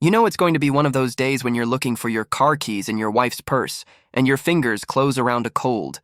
You know it's going to be one of those days when you're looking for your car keys in your wife's purse, and your fingers close around a cold,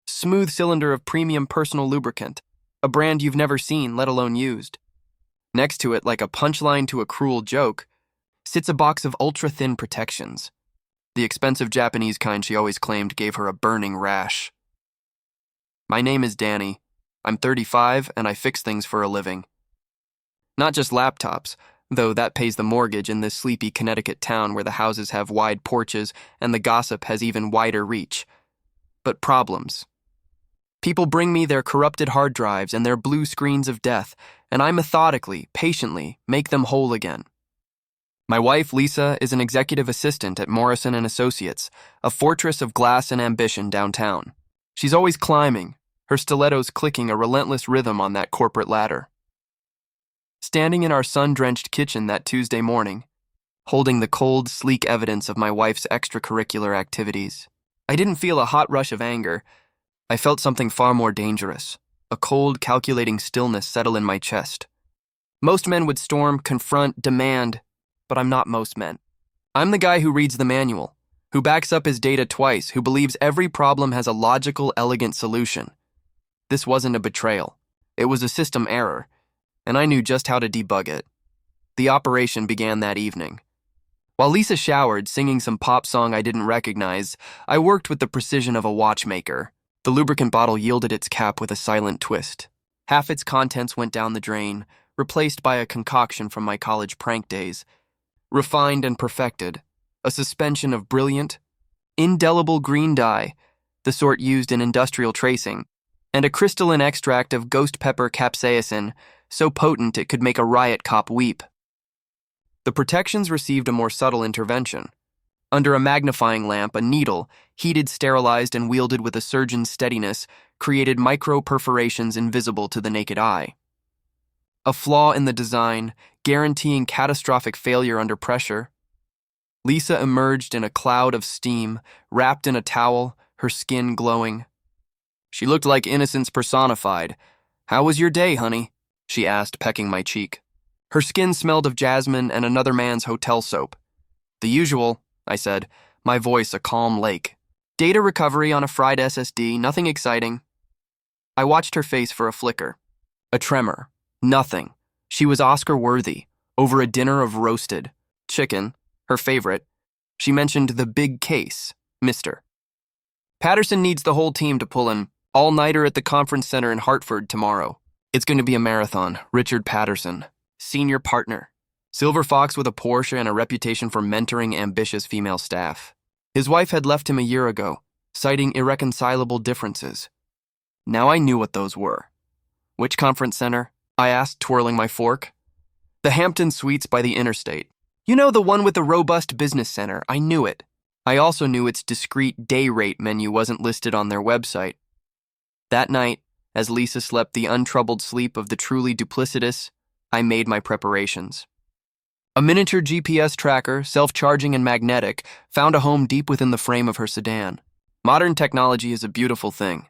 smooth cylinder of premium personal lubricant, a brand you've never seen, let alone used. Next to it, like a punchline to a cruel joke, sits a box of ultra-thin protections. The expensive Japanese kind she always claimed gave her a burning rash. My name is Danny. I'm 35, and I fix things for a living. Not just laptops, though that pays the mortgage in this sleepy Connecticut town where the houses have wide porches and the gossip has even wider reach. But problems. People bring me their corrupted hard drives and their blue screens of death, and I methodically, patiently, make them whole again. My wife, Lisa, is an executive assistant at Morrison & Associates, a fortress of glass and ambition downtown. She's always climbing, her stilettos clicking a relentless rhythm on that corporate ladder. Standing in our sun-drenched kitchen that Tuesday morning, holding the cold, sleek evidence of my wife's extracurricular activities, I didn't feel a hot rush of anger. I felt something far more dangerous, a cold, calculating stillness settle in my chest. Most men would storm, confront, demand, but I'm not most men. I'm the guy who reads the manual, who backs up his data twice, who believes every problem has a logical, elegant solution. This wasn't a betrayal. It was a system error, and I knew just how to debug it. The operation began that evening. While Lisa showered, singing some pop song I didn't recognize, I worked with the precision of a watchmaker. The lubricant bottle yielded its cap with a silent twist. Half its contents went down the drain, replaced by a concoction from my college prank days. Refined and perfected, a suspension of brilliant, indelible green dye, the sort used in industrial tracing, and a crystalline extract of ghost pepper capsaicin, so potent it could make a riot cop weep. The protections received a more subtle intervention. Under a magnifying lamp, a needle, heated, sterilized, and wielded with a surgeon's steadiness, created micro-perforations invisible to the naked eye. A flaw in the design, guaranteeing catastrophic failure under pressure. Lisa emerged in a cloud of steam, wrapped in a towel, her skin glowing. She looked like innocence personified. "How was your day, honey?" she asked, pecking my cheek. Her skin smelled of jasmine and another man's hotel soap. "The usual," I said, my voice a calm lake. "Data recovery on a fried SSD, nothing exciting." I watched her face for a flicker. A tremor. Nothing. She was Oscar-worthy, over a dinner of roasted chicken, her favorite. She mentioned the big case, Mr. Patterson needs the whole team to pull an all-nighter at the conference center in Hartford tomorrow. It's going to be a marathon. Richard Patterson, senior partner. Silver fox with a Porsche and a reputation for mentoring ambitious female staff. His wife had left him a year ago, citing irreconcilable differences. Now I knew what those were. "Which conference center?" I asked, twirling my fork. "The Hampton Suites by the interstate. You know, the one with the robust business center. I knew it. I also knew its discreet day rate menu wasn't listed on their website." That night, as Lisa slept the untroubled sleep of the truly duplicitous, I made my preparations. A miniature GPS tracker, self-charging and magnetic, found a home deep within the frame of her sedan. Modern technology is a beautiful thing.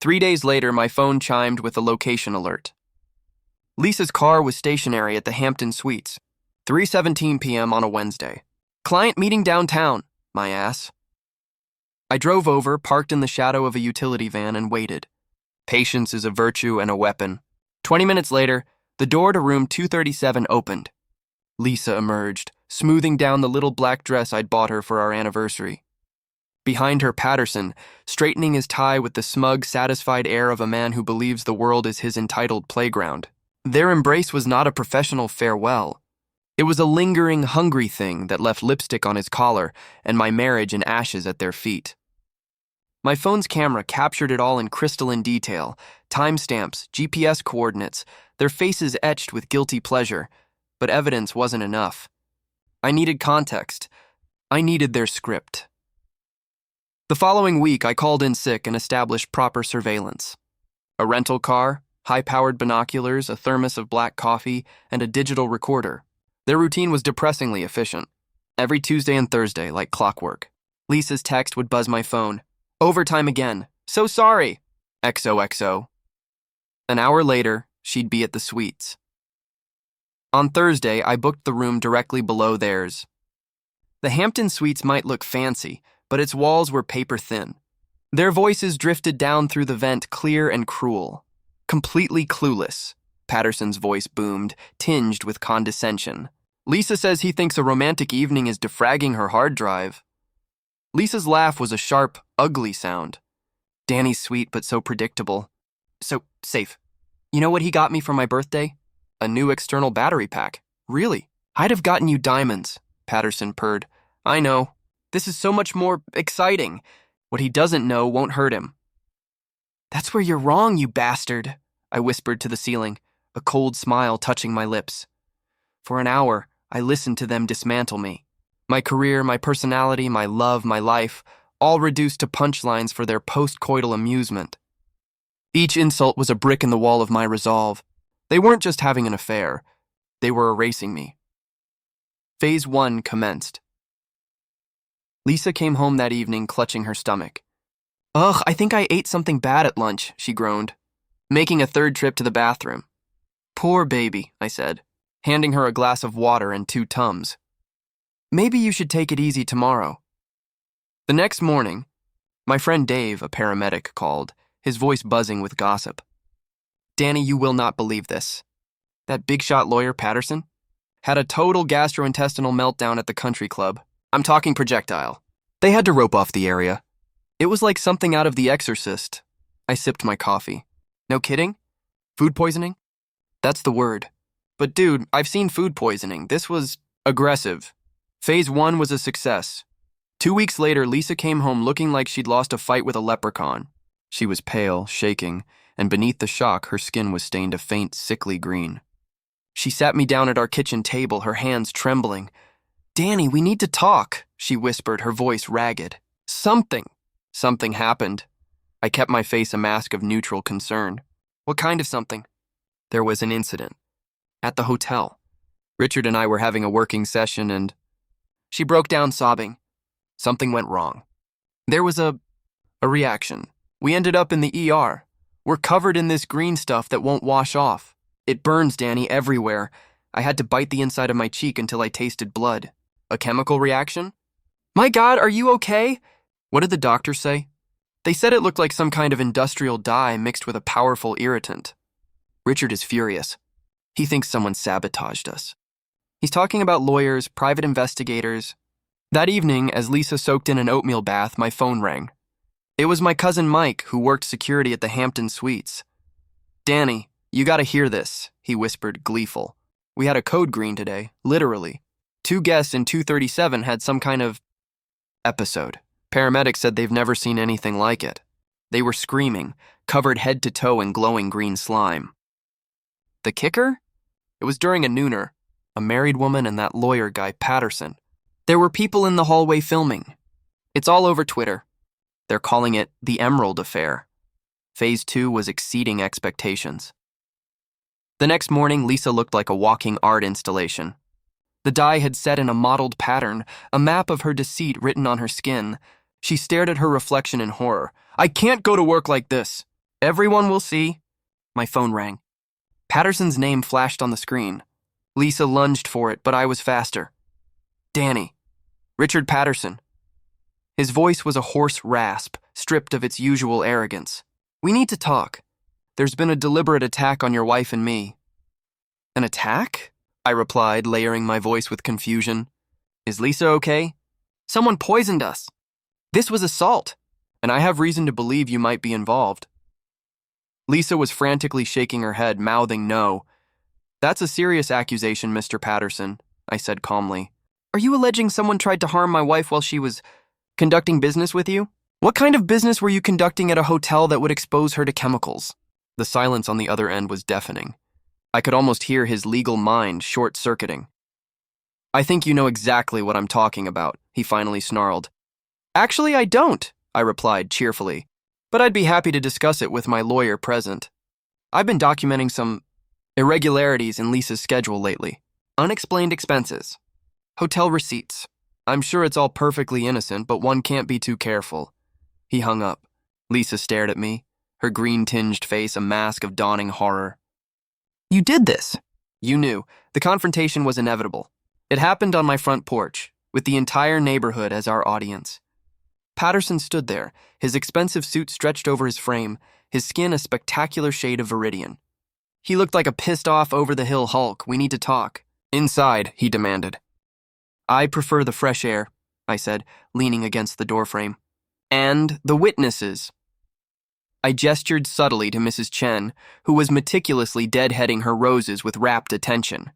3 days later, my phone chimed with a location alert. Lisa's car was stationary at the Hampton Suites, 3:17 p.m. on a Wednesday. "Client meeting downtown, my ass." I drove over, parked in the shadow of a utility van, and waited. Patience is a virtue and a weapon. 20 minutes later, the door to room 237 opened. Lisa emerged, smoothing down the little black dress I'd bought her for our anniversary. Behind her, Patterson, straightening his tie with the smug, satisfied air of a man who believes the world is his entitled playground. Their embrace was not a professional farewell. It was a lingering, hungry thing that left lipstick on his collar and my marriage in ashes at their feet. My phone's camera captured it all in crystalline detail, timestamps, GPS coordinates, their faces etched with guilty pleasure, but evidence wasn't enough. I needed context. I needed their script. The following week, I called in sick and established proper surveillance. A rental car, high-powered binoculars, a thermos of black coffee, and a digital recorder. Their routine was depressingly efficient. Every Tuesday and Thursday, like clockwork. Lisa's text would buzz my phone. "Overtime again. So sorry. XOXO. An hour later, she'd be at the suites. On Thursday, I booked the room directly below theirs. The Hampton Suites might look fancy, but its walls were paper thin. Their voices drifted down through the vent, clear and cruel. Completely clueless, Patterson's voice boomed, tinged with condescension. Lisa says he thinks a romantic evening is defragging her hard drive. Lisa's laugh was a sharp, ugly sound. Danny's sweet but so predictable. So safe. You know what he got me for my birthday? A new external battery pack. Really? I'd have gotten you diamonds, Patterson purred. I know. This is so much more exciting. What he doesn't know won't hurt him. That's where you're wrong, you bastard, I whispered to the ceiling, a cold smile touching my lips. For an hour, I listened to them dismantle me. My career, my personality, my love, my life, all reduced to punchlines for their post-coital amusement. Each insult was a brick in the wall of my resolve. They weren't just having an affair. They were erasing me. Phase 1 commenced. Lisa came home that evening clutching her stomach. Ugh, I think I ate something bad at lunch, she groaned, making a third trip to the bathroom. Poor baby, I said, handing her a glass of water and 2 Tums. Maybe you should take it easy tomorrow. The next morning, my friend Dave, a paramedic, called, his voice buzzing with gossip. Danny, you will not believe this. That big-shot lawyer, Patterson, had a total gastrointestinal meltdown at the country club. I'm talking projectile. They had to rope off the area. It was like something out of The Exorcist. I sipped my coffee. No kidding? Food poisoning? That's the word. But dude, I've seen food poisoning. This was aggressive. Phase 1 was a success. 2 weeks later, Lisa came home looking like she'd lost a fight with a leprechaun. She was pale, shaking, and beneath the shock, her skin was stained a faint, sickly green. She sat me down at our kitchen table, her hands trembling. Danny, we need to talk, she whispered, her voice ragged. Something happened. I kept my face a mask of neutral concern. What kind of something? There was an incident. At the hotel. Richard and I were having a working session and... She broke down sobbing. Something went wrong. There was a reaction. We ended up in the ER. We're covered in this green stuff that won't wash off. It burns, Danny, everywhere. I had to bite the inside of my cheek until I tasted blood. A chemical reaction? My God, are you okay? What did the doctor say? They said it looked like some kind of industrial dye mixed with a powerful irritant. Richard is furious. He thinks someone sabotaged us. He's talking about lawyers, private investigators. That evening, as Lisa soaked in an oatmeal bath, my phone rang. It was my cousin Mike, who worked security at the Hampton Suites. Danny, you gotta hear this, he whispered, gleeful. We had a code green today, literally. 2 guests in 237 had some kind of episode. Paramedics said they've never seen anything like it. They were screaming, covered head to toe in glowing green slime. The kicker? It was during a nooner. A married woman and that lawyer guy, Patterson. There were people in the hallway filming. It's all over Twitter. They're calling it the Emerald Affair. Phase 2 was exceeding expectations. The next morning, Lisa looked like a walking art installation. The dye had set in a modeled pattern, a map of her deceit written on her skin. She stared at her reflection in horror. I can't go to work like this. Everyone will see. My phone rang. Patterson's name flashed on the screen. Lisa lunged for it, but I was faster. Danny. Richard Patterson. His voice was a hoarse rasp, stripped of its usual arrogance. We need to talk. There's been a deliberate attack on your wife and me. An attack? I replied, layering my voice with confusion. Is Lisa okay? Someone poisoned us. This was assault, and I have reason to believe you might be involved. Lisa was frantically shaking her head, mouthing no. That's a serious accusation, Mr. Patterson, I said calmly. Are you alleging someone tried to harm my wife while she was conducting business with you? What kind of business were you conducting at a hotel that would expose her to chemicals? The silence on the other end was deafening. I could almost hear his legal mind short-circuiting. I think you know exactly what I'm talking about, he finally snarled. Actually, I don't, I replied cheerfully, but I'd be happy to discuss it with my lawyer present. I've been documenting some irregularities in Lisa's schedule lately. Unexplained expenses. Hotel receipts. I'm sure it's all perfectly innocent, but one can't be too careful. He hung up. Lisa stared at me, her green-tinged face a mask of dawning horror. You did this. You knew. The confrontation was inevitable. It happened on my front porch, with the entire neighborhood as our audience. Patterson stood there, his expensive suit stretched over his frame, his skin a spectacular shade of viridian. He looked like a pissed-off, over-the-hill Hulk. We need to talk. Inside, he demanded. I prefer the fresh air, I said, leaning against the doorframe. And the witnesses. I gestured subtly to Mrs. Chen, who was meticulously deadheading her roses with rapt attention.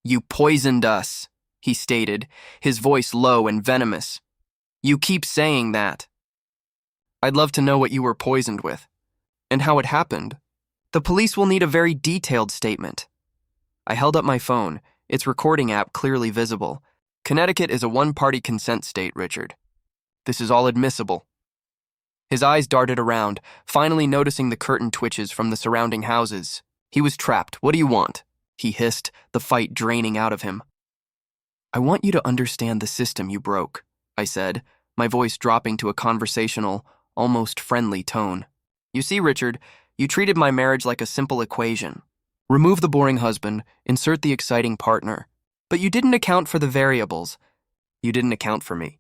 You poisoned us, he stated, his voice low and venomous. You keep saying that. I'd love to know what you were poisoned with, and how it happened. The police will need a very detailed statement. I held up my phone, its recording app clearly visible. Connecticut is a one-party consent state, Richard. This is all admissible. His eyes darted around, finally noticing the curtain twitches from the surrounding houses. He was trapped. What do you want? He hissed, the fight draining out of him. I want you to understand the system you broke, I said, my voice dropping to a conversational, almost friendly tone. You see, Richard, you treated my marriage like a simple equation. Remove the boring husband, insert the exciting partner. But you didn't account for the variables. You didn't account for me.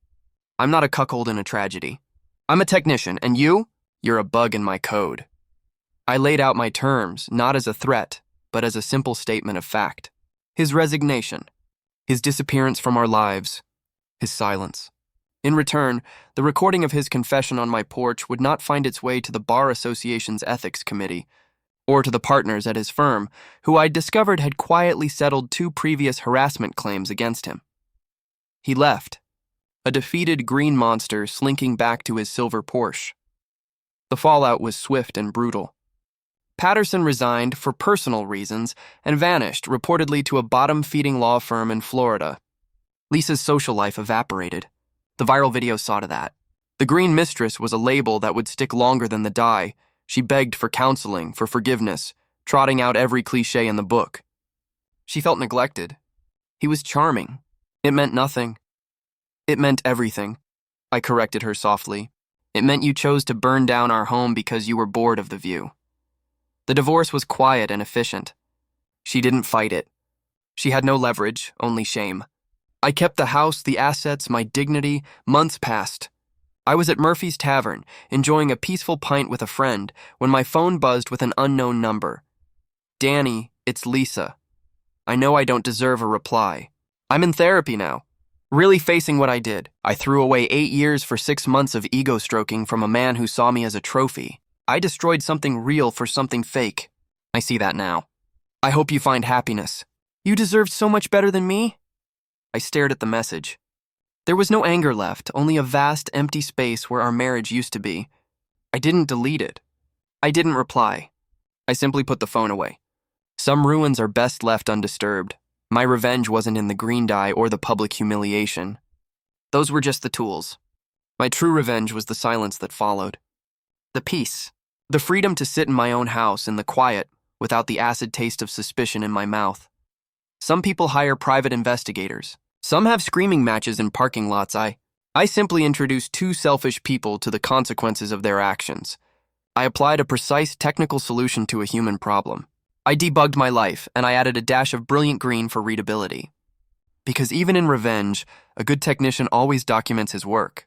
I'm not a cuckold in a tragedy. I'm a technician, and you're a bug in my code. I laid out my terms, not as a threat, but as a simple statement of fact. His resignation, his disappearance from our lives, his silence. In return, the recording of his confession on my porch would not find its way to the Bar Association's ethics committee, or to the partners at his firm, who I'd discovered had quietly settled 2 previous harassment claims against him. He left, a defeated green monster slinking back to his silver Porsche. The fallout was swift and brutal. Patterson resigned for personal reasons and vanished, reportedly to a bottom-feeding law firm in Florida. Lisa's social life evaporated. The viral video saw to that. The green mistress was a label that would stick longer than the die. She begged for counseling, for forgiveness, trotting out every cliché in the book. She felt neglected. He was charming. It meant nothing. It meant everything. I corrected her softly. It meant you chose to burn down our home because you were bored of the view. The divorce was quiet and efficient. She didn't fight it. She had no leverage, only shame. I kept the house, the assets, my dignity. Months passed. I was at Murphy's Tavern, enjoying a peaceful pint with a friend, when my phone buzzed with an unknown number. Danny, it's Lisa. I know I don't deserve a reply. I'm in therapy now. Really facing what I did. I threw away 8 years for 6 months of ego-stroking from a man who saw me as a trophy. I destroyed something real for something fake. I see that now. I hope you find happiness. You deserved so much better than me? I stared at the message. There was no anger left, only a vast, empty space where our marriage used to be. I didn't delete it. I didn't reply. I simply put the phone away. Some ruins are best left undisturbed. My revenge wasn't in the green dye or the public humiliation. Those were just the tools. My true revenge was the silence that followed. The peace. The freedom to sit in my own house in the quiet without the acid taste of suspicion in my mouth. Some people hire private investigators. Some have screaming matches in parking lots. I simply introduced 2 selfish people to the consequences of their actions. I applied a precise technical solution to a human problem. I debugged my life, and I added a dash of brilliant green for readability. Because even in revenge, a good technician always documents his work.